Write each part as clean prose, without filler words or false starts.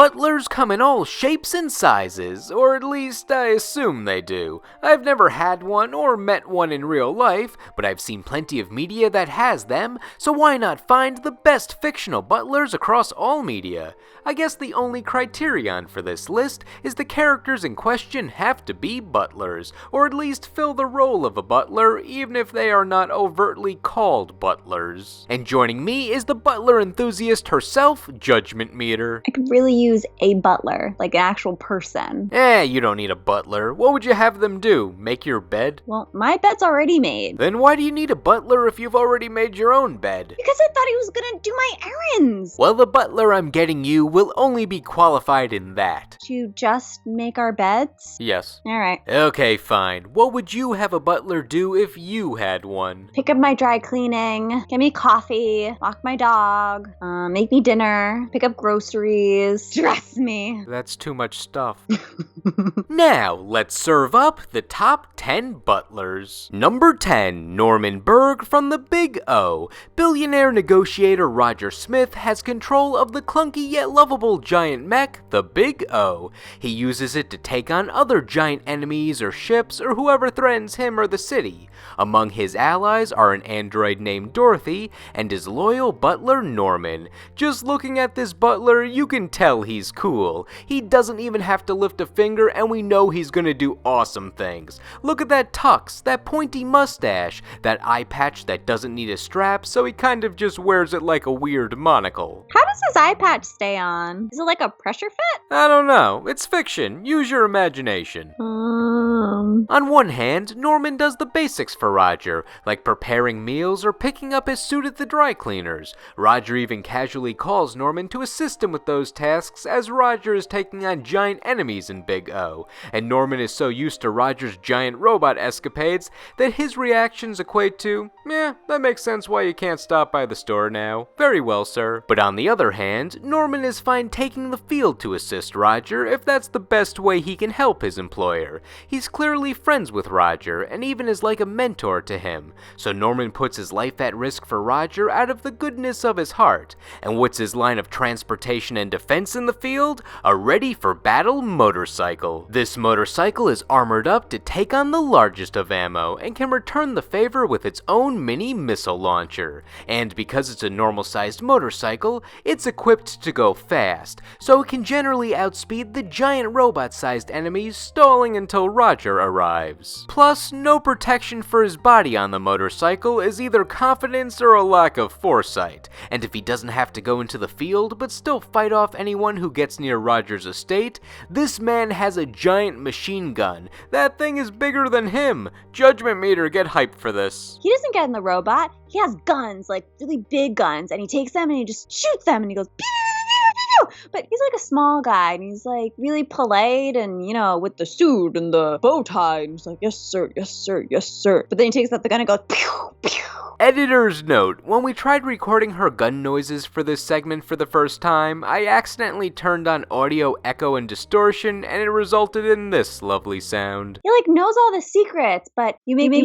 Butlers come in all shapes and sizes, or at least I assume they do. I've never had one or met one in real life, but I've seen plenty of media that has them, so why not find the best fictional butlers across all media? I guess the only criterion for this list is the characters in question have to be butlers, or at least fill the role of a butler, even if they are not overtly called butlers. And joining me is the butler enthusiast herself, Judgment Meter. I could really use a butler, like an actual person. You don't need a butler. What would you have them do? Make your bed? Well, my bed's already made. Then why do you need a butler if you've already made your own bed? Because I thought he was gonna do my errands. Well, the butler I'm getting you will only be qualified in that. To just make our beds? Yes. Alright. Okay, fine. What would you have a butler do if you had one? Pick up my dry cleaning, get me coffee, walk my dog, make me dinner, pick up groceries, dress me. That's too much stuff. Now, let's serve up the top 10 butlers. Number 10, Norman Berg from the Big O. Billionaire negotiator Roger Smith has control of the clunky yet lovable giant mech, the Big O. He uses it to take on other giant enemies or ships or whoever threatens him or the city. Among his allies are an android named Dorothy and his loyal butler Norman. Just looking at this butler, you can tell he's cool. He doesn't even have to lift a finger and we know he's gonna do awesome things. Look at that tux, that pointy mustache, that eye patch that doesn't need a strap, so he kind of just wears it like a weird monocle. How does his eye patch stay on? Is it like a pressure fit? I don't know. It's fiction. Use your imagination. On one hand, Norman does the basics for Roger, like preparing meals or picking up his suit at the dry cleaners. Roger even casually calls Norman to assist him with those tasks as Roger is taking on giant enemies in Big O, and Norman is so used to Roger's giant robot escapades that his reactions equate to, that makes sense why you can't stop by the store now. Very well, sir. But on the other hand, Norman is fine taking the field to assist Roger if that's the best way he can help his employer. He's clearly friends with Roger and even is like a mentor to him, so Norman puts his life at risk for Roger out of the goodness of his heart. And what's his line of transportation and defense in the field? A ready-for-battle motorcycle. This motorcycle is armored up to take on the largest of ammo and can return the favor with its own mini missile launcher. And because it's a normal-sized motorcycle, it's equipped to go fast, so it can generally outspeed the giant robot-sized enemies, stalling until Roger arrives. Plus, no protection for his body on the motorcycle is either confidence or a lack of foresight, and if he doesn't have to go into the field but still fight off anyone who gets near Roger's estate, this man has a giant machine gun. That thing is bigger than him. Judgment Meter, get hyped for this. He doesn't get in the robot. He has guns, like really big guns, and he takes them and he just shoots them and he goes pew, pew, pew. But he's like a small guy and he's like really polite and, with the suit and the bow tie and he's like, yes sir, yes sir, yes sir. But then he takes out the gun and goes pew, pew. Editor's note, when we tried recording her gun noises for this segment for the first time, I accidentally turned on audio echo and distortion, and it resulted in this lovely sound. He knows all the secrets, but you make me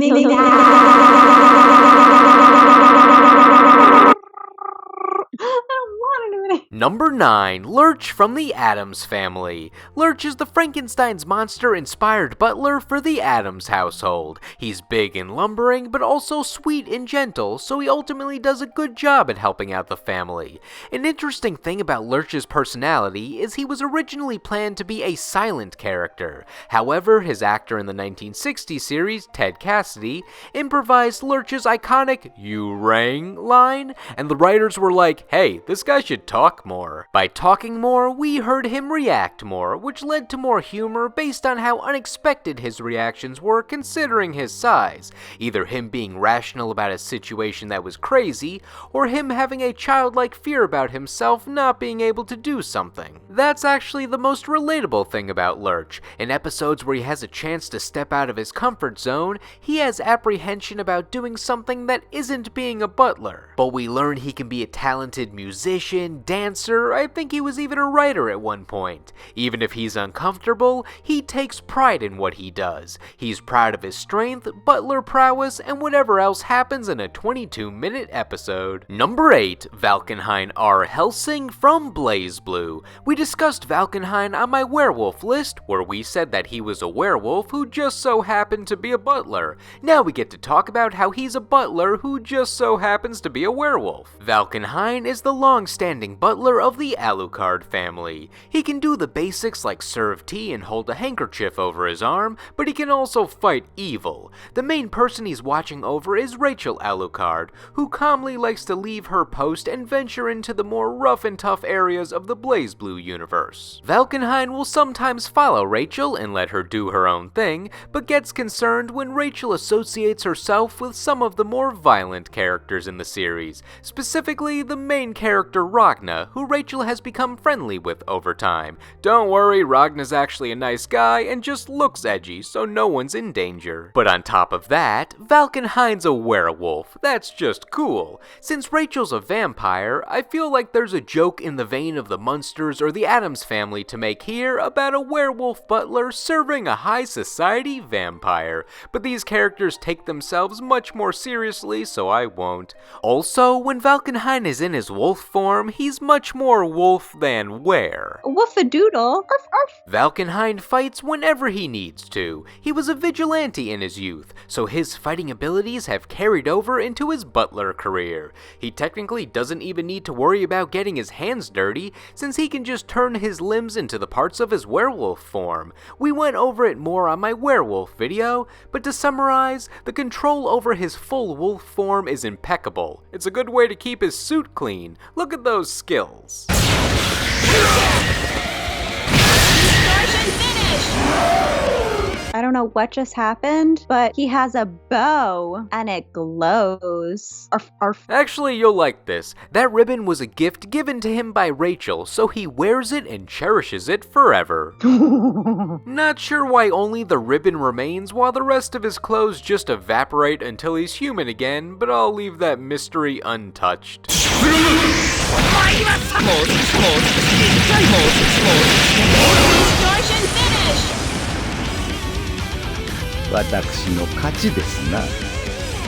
I don't want to do it. Number 9, Lurch from the Addams Family. Lurch is the Frankenstein's monster-inspired butler for the Addams household. He's big and lumbering, but also sweet and gentle, so he ultimately does a good job at helping out the family. An interesting thing about Lurch's personality is he was originally planned to be a silent character. However, his actor in the 1960s series, Ted Cassidy, improvised Lurch's iconic "You rang" line, and the writers were like, hey, this guy should talk more. By talking more, we heard him react more, which led to more humor based on how unexpected his reactions were considering his size. Either him being rational about a situation that was crazy, or him having a childlike fear about himself not being able to do something. That's actually the most relatable thing about Lurch. In episodes where he has a chance to step out of his comfort zone, he has apprehension about doing something that isn't being a butler. But we learn he can be a talented musician, dancer, dancer, I think he was even a writer at one point. Even if he's uncomfortable, he takes pride in what he does. He's proud of his strength, butler prowess, and whatever else happens in a 22-minute episode. Number 8. Valkenhayn R. Helsing from BlazBlue. We discussed Valkenhayn on my werewolf list, where we said that he was a werewolf who just so happened to be a butler. Now we get to talk about how he's a butler who just so happens to be a werewolf. Valkenhayn is the long-standing butler of the Alucard family. He can do the basics like serve tea and hold a handkerchief over his arm, but he can also fight evil. The main person he's watching over is Rachel Alucard, who calmly likes to leave her post and venture into the more rough and tough areas of the BlazBlue universe. Valkenhayn will sometimes follow Rachel and let her do her own thing, but gets concerned when Rachel associates herself with some of the more violent characters in the series, specifically the main character Ragna, who Rachel has become friendly with over time. Don't worry, Ragna's actually a nice guy and just looks edgy, so no one's in danger. But on top of that, Valkenhayn's a werewolf. That's just cool. Since Rachel's a vampire, I feel like there's a joke in the vein of the Munsters or the Addams Family to make here about a werewolf butler serving a high society vampire, but these characters take themselves much more seriously, so I won't. Also, when Valkenhayn is in his wolf form, he's much more wolf than were. Woof-a-doodle. Arf, arf. Valkenhayn fights whenever he needs to. He was a vigilante in his youth, so his fighting abilities have carried over into his butler career. He technically doesn't even need to worry about getting his hands dirty, since he can just turn his limbs into the parts of his werewolf form. We went over it more on my werewolf video, but to summarize, the control over his full wolf form is impeccable. It's a good way to keep his suit clean. Look at those skills. I don't know what just happened, but he has a bow and it glows. Arf, arf. Actually, you'll like this. That ribbon was a gift given to him by Rachel, so he wears it and cherishes it forever. Not sure why only the ribbon remains while the rest of his clothes just evaporate until he's human again, but I'll leave that mystery untouched. Distortion finish! 私の勝ちですな。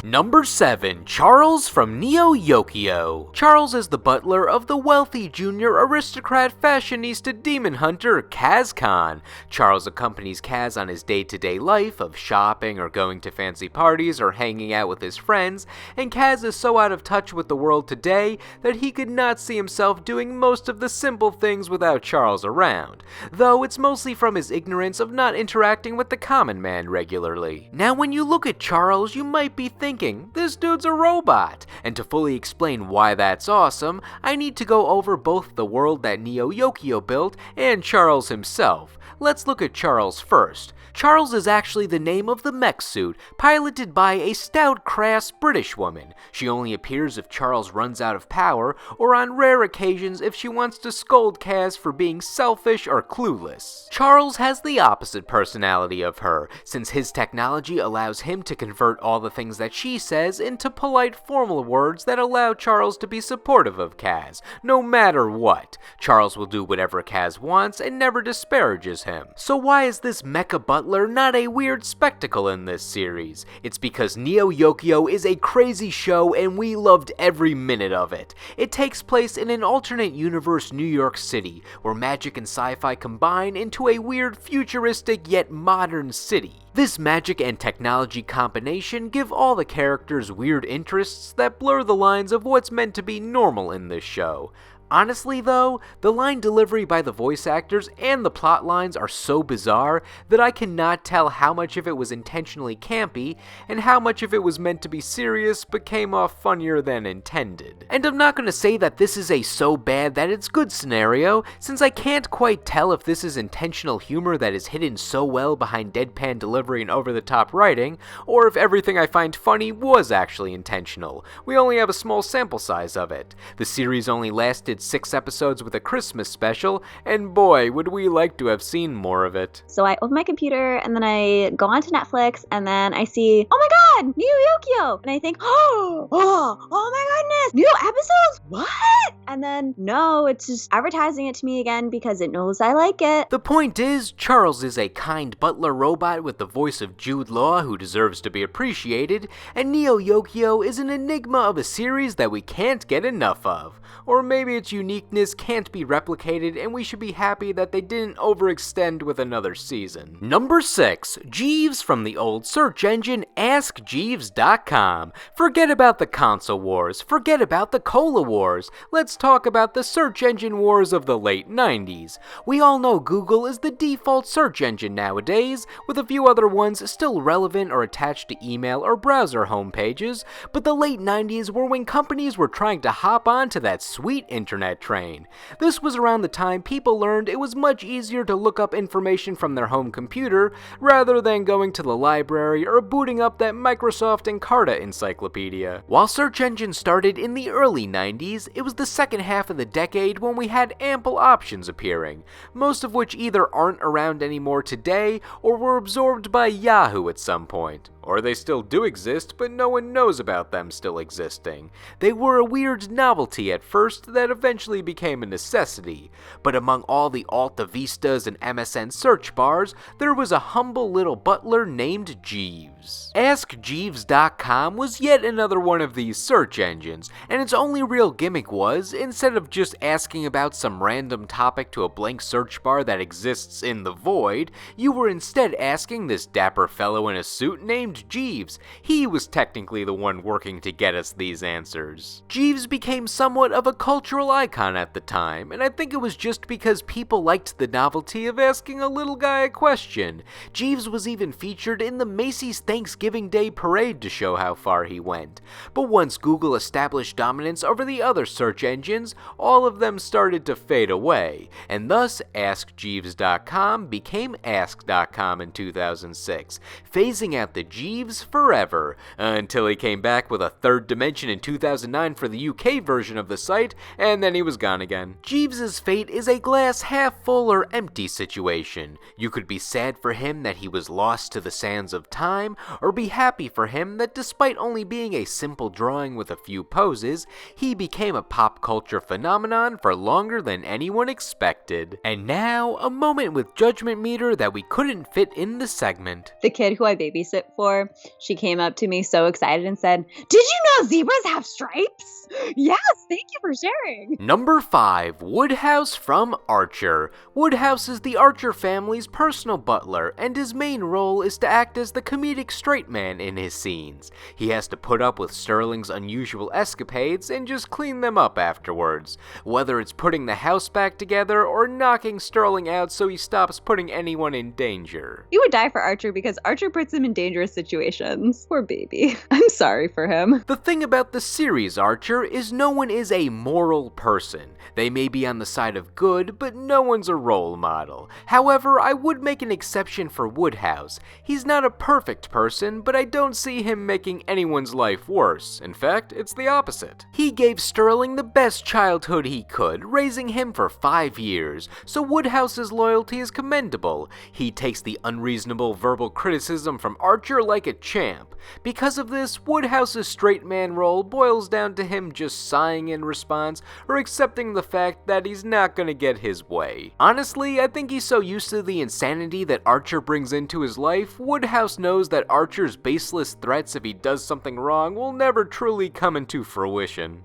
Number 7. Charles from Neo Yokio. Charles is the butler of the wealthy junior aristocrat fashionista demon hunter Kaz Khan. Charles accompanies Kaz on his day-to-day life of shopping or going to fancy parties or hanging out with his friends, and Kaz is so out of touch with the world today that he could not see himself doing most of the simple things without Charles around, though it's mostly from his ignorance of not interacting with the common man regularly. Now when you look at Charles, you might be thinking, this dude's a robot, and to fully explain why that's awesome, I need to go over both the world that Neo Yokio built and Charles himself. Let's look at Charles first. Charles is actually the name of the mech suit, piloted by a stout, crass British woman. She only appears if Charles runs out of power, or on rare occasions if she wants to scold Kaz for being selfish or clueless. Charles has the opposite personality of her, since his technology allows him to convert all the things that she says into polite, formal words that allow Charles to be supportive of Kaz, no matter what. Charles will do whatever Kaz wants and never disparages him. So why is this mecha butler not a weird spectacle in this series? It's because Neo Yokio is a crazy show and we loved every minute of it. It takes place in an alternate universe New York City, where magic and sci-fi combine into a weird futuristic yet modern city. This magic and technology combination give all the characters weird interests that blur the lines of what's meant to be normal in this show. Honestly though, the line delivery by the voice actors and the plot lines are so bizarre that I cannot tell how much of it was intentionally campy and how much of it was meant to be serious but came off funnier than intended. And I'm not going to say that this is a so bad that it's good scenario, since I can't quite tell if this is intentional humor that is hidden so well behind deadpan delivery and over-the-top writing, or if everything I find funny was actually intentional. We only have a small sample size of it. The series only lasted 6 episodes with a Christmas special, and boy, would we like to have seen more of it. So I open my computer and then I go onto Netflix and then I see, oh my god, new Yokio. And I think, oh my goodness, new episodes? What? And then, no, it's just advertising it to me again because it knows I like it. The point is, Charles is a kind butler robot with the voice of Jude Law who deserves to be appreciated, and Neo Yokio is an enigma of a series that we can't get enough of. Or maybe its uniqueness can't be replicated and we should be happy that they didn't overextend with another season. Number 6. Jeeves from the old search engine AskJeeves.com. Forget about the console wars, forget about the cola wars, let's talk about the search engine wars of the late 90s. We all know Google is the default search engine nowadays, with a few other ones still relevant or attached to email or browser homepages, but the late 90s were when companies were trying to hop onto that sweet internet train. This was around the time people learned it was much easier to look up information from their home computer rather than going to the library or booting up that Microsoft Encarta encyclopedia. While search engines started in the early 90s, it was the second half of the decade when we had ample options appearing, most of which either aren't around anymore today or were absorbed by Yahoo at some point. Or they still do exist, but no one knows about them still existing. They were a weird novelty at first that eventually became a necessity. But among all the Alta Vistas and MSN search bars, there was a humble little butler named Jeeves. AskJeeves.com was yet another one of these search engines, and its only real gimmick was, instead of just asking about some random topic to a blank search bar that exists in the void, you were instead asking this dapper fellow in a suit named Jeeves. He was technically the one working to get us these answers. Jeeves became somewhat of a cultural icon at the time, and I think it was just because people liked the novelty of asking a little guy a question. Jeeves was even featured in the Macy's Thanksgiving Day Parade to show how far he went. But once Google established dominance over the other search engines, all of them started to fade away, and thus AskJeeves.com became Ask.com in 2006, phasing out the Jeeves forever, until he came back with a third dimension in 2009 for the UK version of the site, and then he was gone again. Jeeves's fate is a glass half full or empty situation. You could be sad for him that he was lost to the sands of time, or be happy for him that despite only being a simple drawing with a few poses, he became a pop culture phenomenon for longer than anyone expected. And now, a moment with Judgment Meter that we couldn't fit in the segment. The kid who I babysit for, she came up to me so excited and said, "Did you know zebras have stripes?" Yes, thank you for sharing. Number 5. Woodhouse from Archer. Woodhouse is the Archer family's personal butler, and his main role is to act as the comedic straight man in his scenes. He has to put up with Sterling's unusual escapades and just clean them up afterwards, whether it's putting the house back together or knocking Sterling out so he stops putting anyone in danger. He would die for Archer because Archer puts him in dangerous situations. Poor baby. I'm sorry for him. The thing about the series Archer is no one is a moral person. They may be on the side of good, but no one's a role model. However, I would make an exception for Woodhouse. He's not a perfect person, but I don't see him making anyone's life worse. In fact, it's the opposite. He gave Sterling the best childhood he could, raising him for 5 years, so Woodhouse's loyalty is commendable. He takes the unreasonable verbal criticism from Archer like a champ. Because of this, Woodhouse's straight man role boils down to him just sighing in response or accepting the fact that he's not gonna get his way. Honestly, I think he's so used to the insanity that Archer brings into his life, Woodhouse knows that Archer's baseless threats if he does something wrong will never truly come into fruition.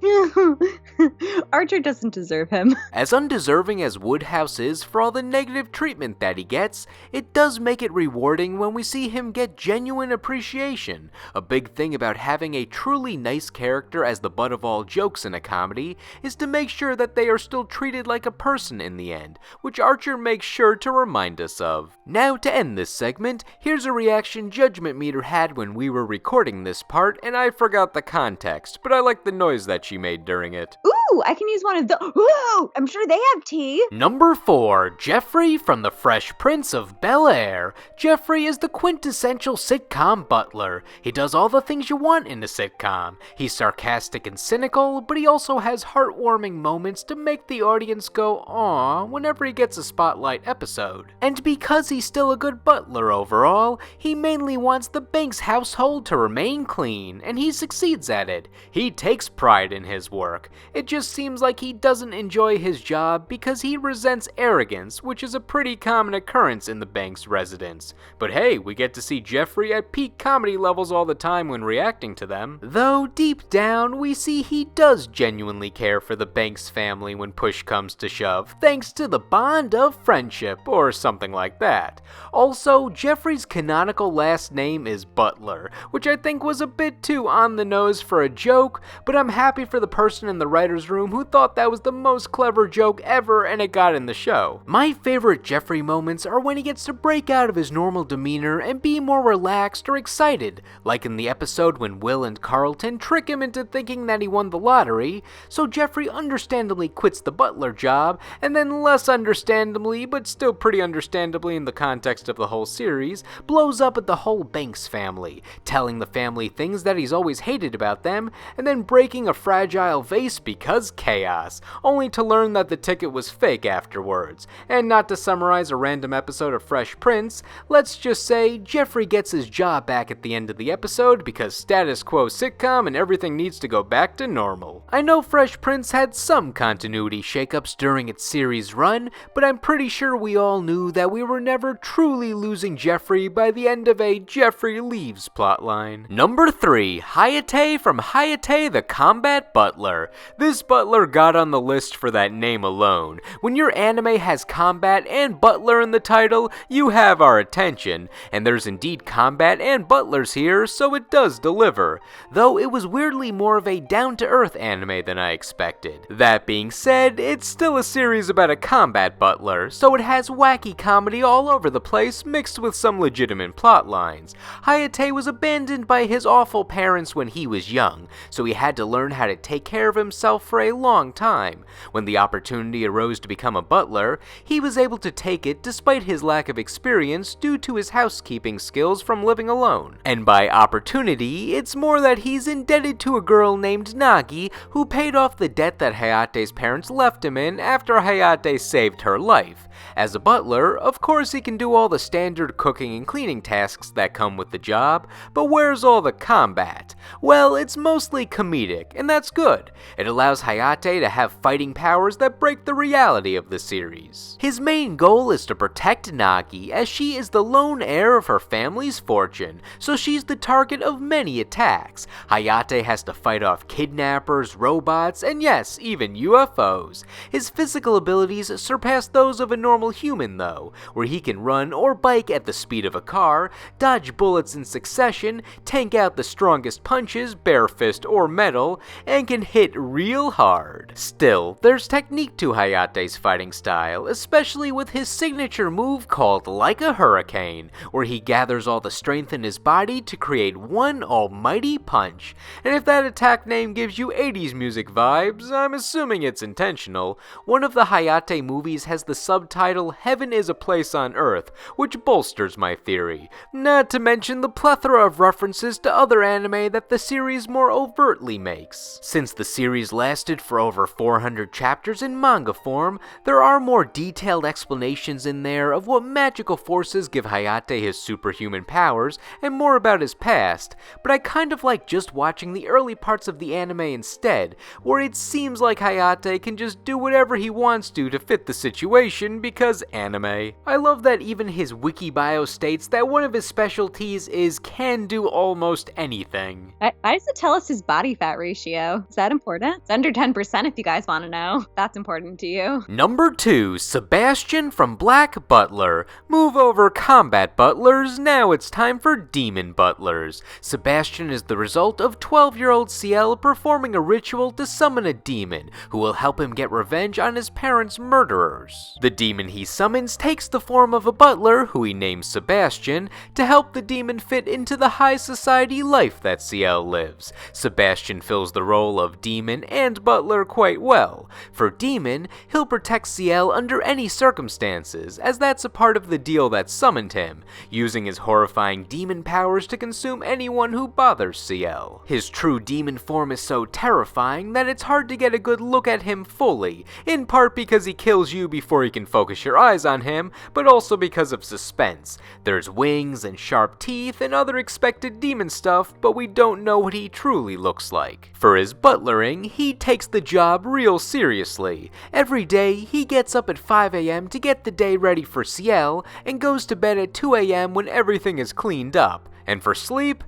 Archer doesn't deserve him. As undeserving as Woodhouse is for all the negative treatment that he gets, it does make it rewarding when we see him get genuine appreciation. A big thing about having a truly nice character as the butt of all jokes in a comedy is to make sure that they are still treated like a person in the end, which Archer makes sure to remind us of. Now to end this segment, here's a reaction Judgment Meter had when we were recording this part, and I forgot the context, but I like the noise that she made during it. Ooh! ooh, I can use one of the, ooh, I'm sure they have tea. Number 4, Jeffrey from The Fresh Prince of Bel-Air. Jeffrey is the quintessential sitcom butler. He does all the things you want in a sitcom. He's sarcastic and cynical, but he also has heartwarming moments to make the audience go, aww, whenever he gets a spotlight episode. And because he's still a good butler overall, he mainly wants the Banks household to remain clean, and he succeeds at it. He takes pride in his work. It just seems like he doesn't enjoy his job because he resents arrogance, which is a pretty common occurrence in the Banks residence. But hey, we get to see Jeffrey at peak comedy levels all the time when reacting to them. Though deep down, we see he does genuinely care for the Banks family when push comes to shove, thanks to the bond of friendship, or something like that. Also, Jeffrey's canonical last name is Butler, which I think was a bit too on the nose for a joke, but I'm happy for the person in the writer's room who thought that was the most clever joke ever and it got in the show. My favorite Jeffrey moments are when he gets to break out of his normal demeanor and be more relaxed or excited, like in the episode when Will and Carlton trick him into thinking that he won the lottery, so Jeffrey understandably quits the butler job, and then less understandably, but still pretty understandably in the context of the whole series, blows up at the whole Banks family, telling the family things that he's always hated about them, and then breaking a fragile vase because chaos, only to learn that the ticket was fake afterwards. And not to summarize a random episode of Fresh Prince, let's just say Jeffrey gets his job back at the end of the episode because status quo sitcom and everything needs to go back to normal. I know Fresh Prince had some continuity shakeups during its series run, but I'm pretty sure we all knew that we were never truly losing Jeffrey by the end of a Jeffrey Leaves plotline. Number 3, Hayate from Hayate the Combat Butler. This butler got on the list for that name alone. When your anime has combat and butler in the title, you have our attention, and there's indeed combat and butlers here, so it does deliver. Though it was weirdly more of a down-to-earth anime than I expected. That being said, it's still a series about a combat butler, so it has wacky comedy all over the place mixed with some legitimate plot lines. Hayate was abandoned by his awful parents when he was young, so he had to learn how to take care of himself for a long time. When the opportunity arose to become a butler, he was able to take it despite his lack of experience due to his housekeeping skills from living alone. And by opportunity, it's more that he's indebted to a girl named Nagi who paid off the debt that Hayate's parents left him in after Hayate saved her life. As a butler, of course he can do all the standard cooking and cleaning tasks that come with the job, but where's all the combat? Well, it's mostly comedic, and that's good. It allows Hayate to have fighting powers that break the reality of the series. His main goal is to protect Nagi, as she is the lone heir of her family's fortune, so she's the target of many attacks. Hayate has to fight off kidnappers, robots, and yes, even UFOs. His physical abilities surpass those of a normal human though, where he can run or bike at the speed of a car, dodge bullets in succession, tank out the strongest punches, bare fist or metal, and can hit real hard. Still, there's technique to Hayate's fighting style, especially with his signature move called Like a Hurricane, where he gathers all the strength in his body to create one almighty punch. And if that attack name gives you 80s music vibes, I'm assuming it's intentional. One of the Hayate movies has the subtitle Heaven is a Place on Earth, which bolsters my theory. Not to mention the plethora of references to other anime that the series more overtly makes. Since the series lasted for over 400 chapters in manga form, there are more detailed explanations in there of what magical forces give Hayate his superhuman powers and more about his past, but I kind of like just watching the early parts of the anime instead, where it seems like Hayate can just do whatever he wants to fit the situation because anime. I love that even his wiki bio states that one of his specialties is can do almost anything. Why does it tell us his body fat ratio? Is that important? It's under 10% if you guys want to know. That's important to you. Number 2, Sebastian from Black Butler. Move over combat butlers, now it's time for demon butlers. Sebastian is the result of 12-year-old CL performing a ritual to summon a demon who will help him get revenge on his parents' murderers. The demon he summons takes the form of a butler, who he names Sebastian, to help the demon fit into the high society life that CL lives. Sebastian fills the role of demon and and Butler quite well. For Demon, he'll protect Ciel under any circumstances, as that's a part of the deal that summoned him, using his horrifying demon powers to consume anyone who bothers Ciel. His true demon form is so terrifying that it's hard to get a good look at him fully, in part because he kills you before you can focus your eyes on him, but also because of suspense. There's wings and sharp teeth and other expected demon stuff, but we don't know what he truly looks like. For his butlering, he takes the job real seriously. Every day, he gets up at 5 a.m. to get the day ready for Ciel, and goes to bed at 2 a.m. when everything is cleaned up. And for sleep,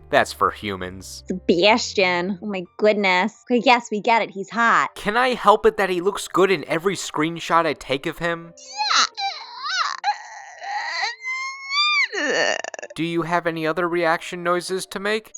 that's for humans. Sebastian. Oh my goodness. Okay, yes, we get it. He's hot. Can I help it that he looks good in every screenshot I take of him? Yeah. Do you have any other reaction noises to make?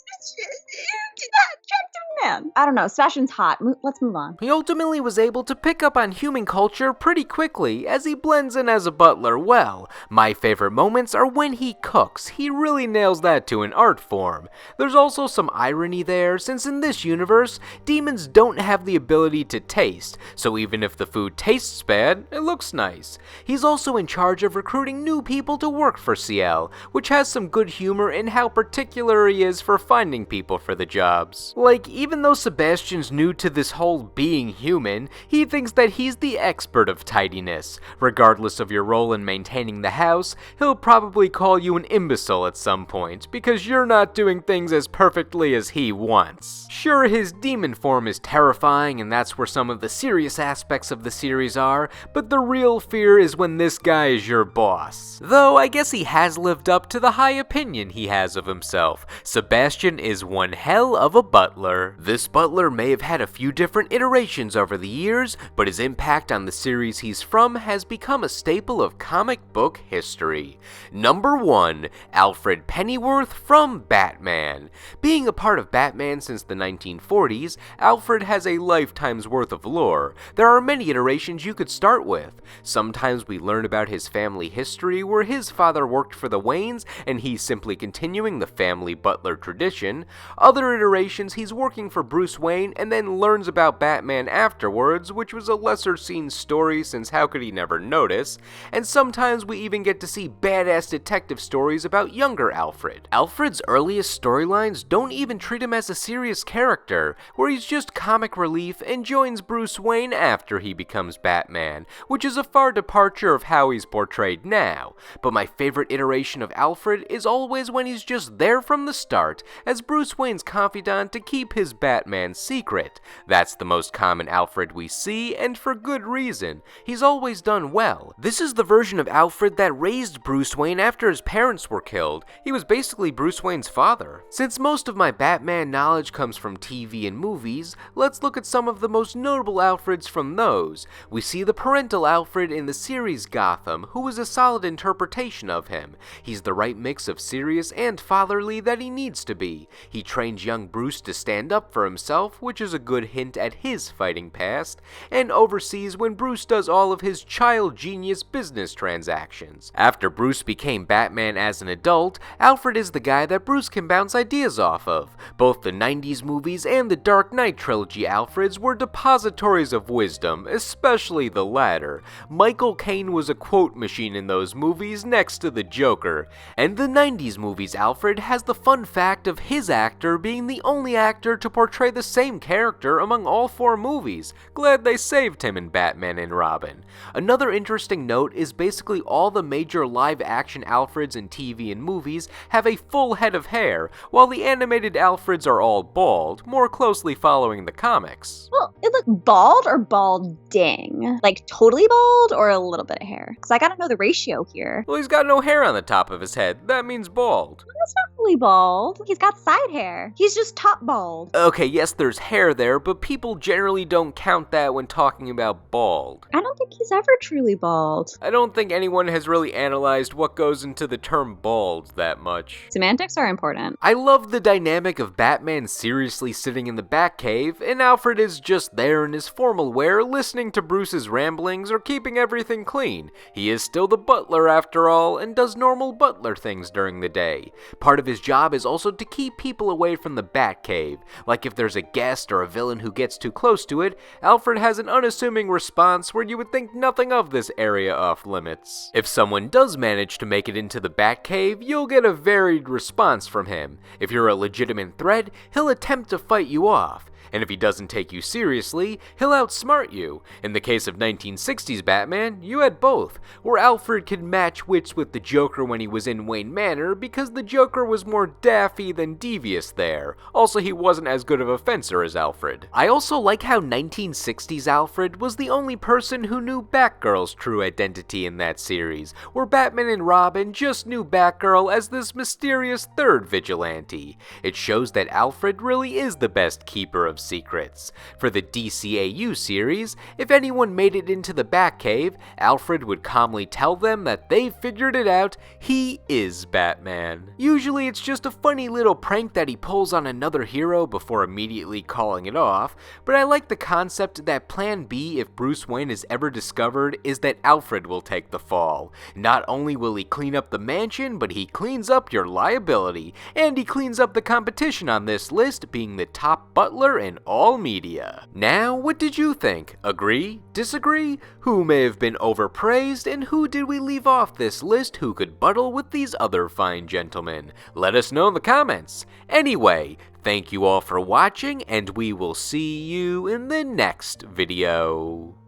I don't know. Sebastian's hot. Let's move on. He ultimately was able to pick up on human culture pretty quickly, as he blends in as a butler well. My favorite moments are when he cooks. He really nails that to an art form. There's also some irony there, since in this universe, demons don't have the ability to taste, so even if the food tastes bad, it looks nice. He's also in charge of recruiting new people to work for Ciel, which has some good humor in how particular he is for finding people for the jobs. Like, even though Sebastian's new to this whole being human, he thinks that he's the expert of tidiness. Regardless of your role in maintaining the house, he'll probably call you an imbecile at some point, because you're not doing things as perfectly as he wants. Sure, his demon form is terrifying, and that's where some of the serious aspects of the series are, but the real fear is when this guy is your boss. Though, I guess he has lived up to the high opinion he has of himself. Sebastian is one hell of a butler. This butler may have had a few different iterations over the years, but his impact on the series he's from has become a staple of comic book history. Number 1, Alfred Pennyworth from Batman. Being a part of Batman since the 1940s, Alfred has a lifetime's worth of lore. There are many iterations you could start with. Sometimes we learn about his family history, where his father worked for the Waynes and he's simply continuing the family butler tradition. Other iterations, he's working for Bruce Wayne and then learns about Batman afterwards, which was a lesser seen story since how could he never notice, and sometimes we even get to see badass detective stories about younger Alfred. Alfred's earliest storylines don't even treat him as a serious character, where he's just comic relief and joins Bruce Wayne after he becomes Batman, which is a far departure of how he's portrayed now. But my favorite iteration of Alfred is always when he's just there from the start, as Bruce Wayne's confidant to keep his Batman secret. That's the most common Alfred we see, and for good reason. He's always done well. This is the version of Alfred that raised Bruce Wayne after his parents were killed. He was basically Bruce Wayne's father. Since most of my Batman knowledge comes from TV and movies, let's look at some of the most notable Alfreds from those. We see the parental Alfred in the series Gotham, who is a solid interpretation of him. He's the right mix of serious and fatherly that he needs to be. He trains young Bruce to stand up for himself, which is a good hint at his fighting past, and oversees when Bruce does all of his child genius business transactions. After Bruce became Batman as an adult, Alfred is the guy that Bruce can bounce ideas off of. Both the 90s movies and the Dark Knight trilogy Alfreds were depositories of wisdom, especially the latter. Michael Caine was a quote machine in those movies next to the Joker, and the 90s movies Alfred has the fun fact of his actor being the only actor to portray the same character among all 4 movies. Glad they saved him in Batman and Robin. Another interesting note is basically all the major live-action Alfreds in TV and movies have a full head of hair, while the animated Alfreds are all bald, more closely following the comics. Well, it look bald or balding? Like totally bald or a little bit of hair? Because I gotta know the ratio here. Well, he's got no hair on the top of his head. That means bald. That's not fully bald. He's got side hair. He's just top bald. Okay, yes, there's hair there, but people generally don't count that when talking about bald. I don't think he's ever truly bald. I don't think anyone has really analyzed what goes into the term bald that much. Semantics are important. I love the dynamic of Batman seriously sitting in the Batcave, and Alfred is just there in his formal wear listening to Bruce's ramblings or keeping everything clean. He is still the butler after all, and does normal butler things during the day. Part of his job is also to keep people away from the Batcave. Like Like if there's a guest or a villain who gets too close to it, Alfred has an unassuming response where you would think nothing of this area off limits. If someone does manage to make it into the Batcave, you'll get a varied response from him. If you're a legitimate threat, he'll attempt to fight you off. And if he doesn't take you seriously, he'll outsmart you. In the case of 1960s Batman, you had both, where Alfred could match wits with the Joker when he was in Wayne Manor because the Joker was more daffy than devious there. Also, he wasn't as good of a fencer as Alfred. I also like how 1960s Alfred was the only person who knew Batgirl's true identity in that series, where Batman and Robin just knew Batgirl as this mysterious third vigilante. It shows that Alfred really is the best keeper of secrets. For the DCAU series, if anyone made it into the Batcave, Alfred would calmly tell them that they figured it out, he is Batman. Usually it's just a funny little prank that he pulls on another hero before immediately calling it off, but I like the concept that plan B if Bruce Wayne is ever discovered is that Alfred will take the fall. Not only will he clean up the mansion, but he cleans up your liability, and he cleans up the competition on this list, being the top butler in all media. Now, what did you think? Agree? Disagree? Who may have been overpraised, and who did we leave off this list who could buttle with these other fine gentlemen? Let us know in the comments. Anyway, thank you all for watching, and we will see you in the next video.